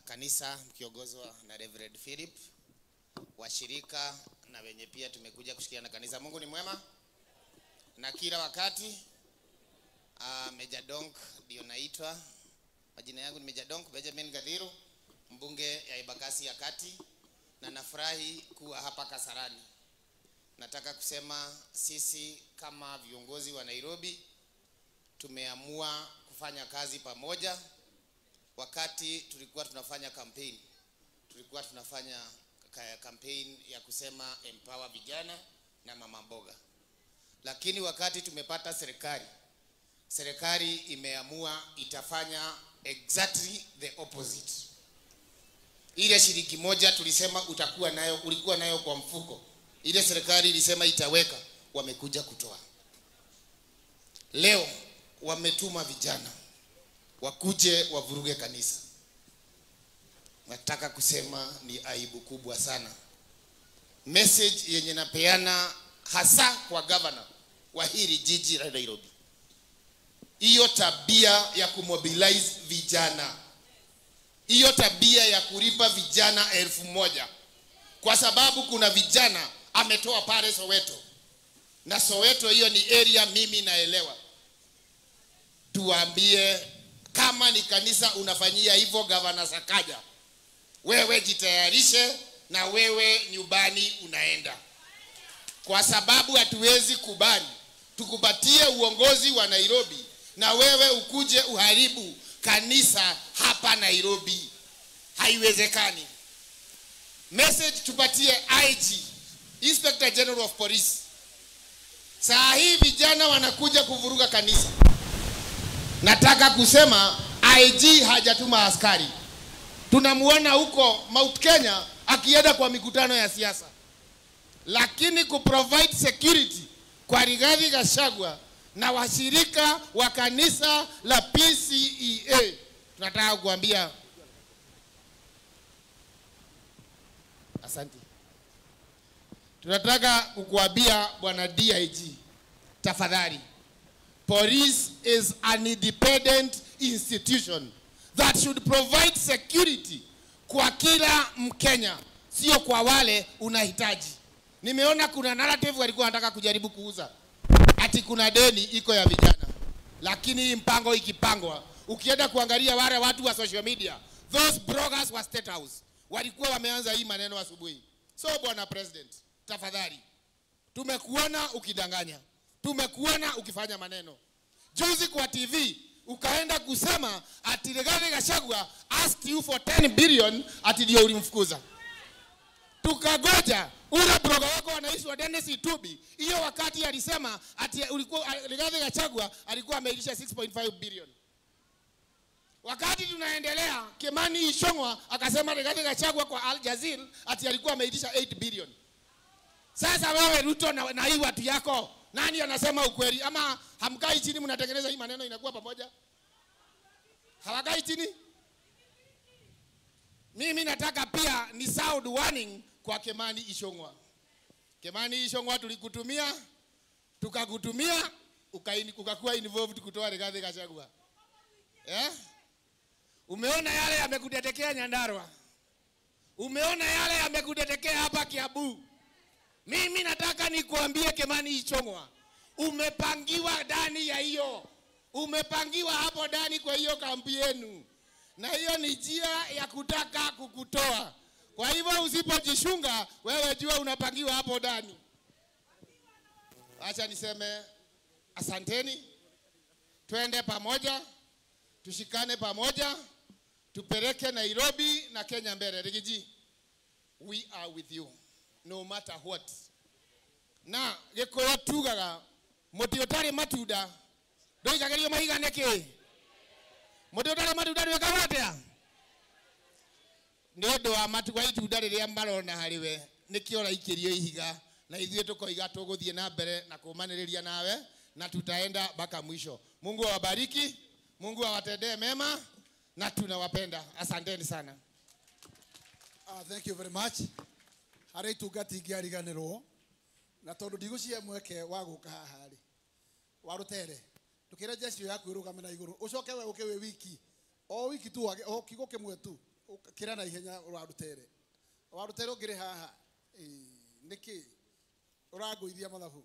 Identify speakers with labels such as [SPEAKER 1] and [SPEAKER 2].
[SPEAKER 1] kanisa mkiongozwa na Reverend Philip, washirika na wenye pia tumekuja kushikiana na kanisa. Mungu ni mwema na kila wakati. Major Donk ndio naitwa. Majina yangu ni Major Donk Benjamin Gadhiru, mbunge ya Embakasi ya Kati, na nafurahi kuwa hapa Kasarani. Nataka kusema sisi kama viongozi wa Nairobi tumeamua kufanya kazi pamoja. Wakati tulikuwa tunafanya campaign, tulikuwa tunafanya campaign ya kusema empower vijana na mama mboga. Lakini wakati tumepata serikali imeamua itafanya exactly the opposite. Ile shilingi moja tulisema ulikuwa nayo kwa mfuko, ile serikali ilisema itaweka, wamekuja kutoa. Leo wametuma vijana wakuje wavuruge kanisa. Nataka kusema ni aibu kubwa sana. Message yenye napeana hasa kwa governor wa hili jiji la Nairobi, hiyo tabia ya kumobilize vijana, hiyo tabia ya kulipa vijana 1,000 kwa sababu kuna vijana ametoa pale Soweto, na Soweto hiyo ni area mimi naelewa. Tuambie kama ni kanisa unafanyia hivyo, Governor Sakaja, wewe jitayarishe na wewe nyumbani unaenda, kwa sababu hatuwezi kubali tukupatie uongozi wa Nairobi na wewe ukuje uharibu kanisa hapa Nairobi. Haiwezekani. Message tupatie IG, Inspector General of Police. Saa hii vijana wanakuja kuvuruga kanisa. Nataka kusema IG hajatuma askari. Tunamuona huko Mount Kenya akienda kwa mikutano ya siasa. Lakini kuprovide security kwa Rigathi Gachagua na washirika wa kanisa la PCEA, tunataka kuambia asante. Tunataka kukuambia bwana DIG, tafadhali. Police is an independent institution that should provide security kwa kila Mkenya, sio kwa wale unahitaji. Nimeona kuna narrative walikuwa wanataka kujaribu kuuza ati kuna deni iko ya vijana, lakini mpango ikipangwa, ukienda kuangalia wale watu wa social media, those bloggers wa State House walikuwa wameanza hii maneno asubuhi. So bwana president, tafadhali, tumekuona ukidanganya, tumekuona ukifanya maneno. Juzi kwa TV ukaenda kusema ati Rigathi Gachagua asked you for 10 billion ati ndio ulimfukuza. Tukagoja ule blogger wako anaitwa Dennis Itubi, hiyo wakati alisema ati Rigathi Gachagua alikuwa ameilisha 6.5 billion. Wakati tunaendelea, Kimani Ichung'wah akasema Rigathi Gachagua kwa Al Jazeera ati alikuwa ameilisha 8 billion. Sasa wewe Ruto na hii watu yako, nani anasema ukweli? Ama hamkai chini mnatengeneza hii maneno inakuwa pamoja? Hawakai chini? Mimi nataka pia ni sound warning kwa Kimani Ichung'wah. Kimani Ichung'wah tulikutumia, tukakutumia, ukakuwa involved kutoa Rigathi Gachagua. Umeona yale yamekutetekea Nyandarua. Umeona yale yamekutetekea hapa Kiambu. Mimi nataka nikuambie Kimani Ichung'wah, umepangiwa ndani ya hiyo. Umepangiwa hapo ndani kwa hiyo kambi yenu. Na hiyo ni njia ya kutaka kukutoa. Kwa hivyo usipojishunga, wewe jua unapangiwa hapo ndani. Acha niseme asanteni. Twende pamoja, tushikane pamoja, tupeleke Nairobi na Kenya mbele. Rigiji, we are with you no matter what. Na gikoyo tugaga muti utari matuda ndoigagerio mahiga neke. Muti utari matuda ndwekaga atia? Ni undu wa matuga itunda riria marona hariwe nikio raikirio ihiga, na ithuĩ tukoiga tuguthie na mbere na kumaniriria nawe na tutaenda mpaka mwisho. Mungu awabariki, Mungu awatendee mema na tunawapenda. Asanteni sana.
[SPEAKER 2] Thank you very much. Hari tungati ngiariganirwo na tondu ndigucie mweke wa guka haha ri warutere tukira jeshi yaku irugamira iguru ucoke we uke we wiki o wiki tu o kigo kimwe tu kira na ihenya urarutere ngire haha niki urangũithia mathabu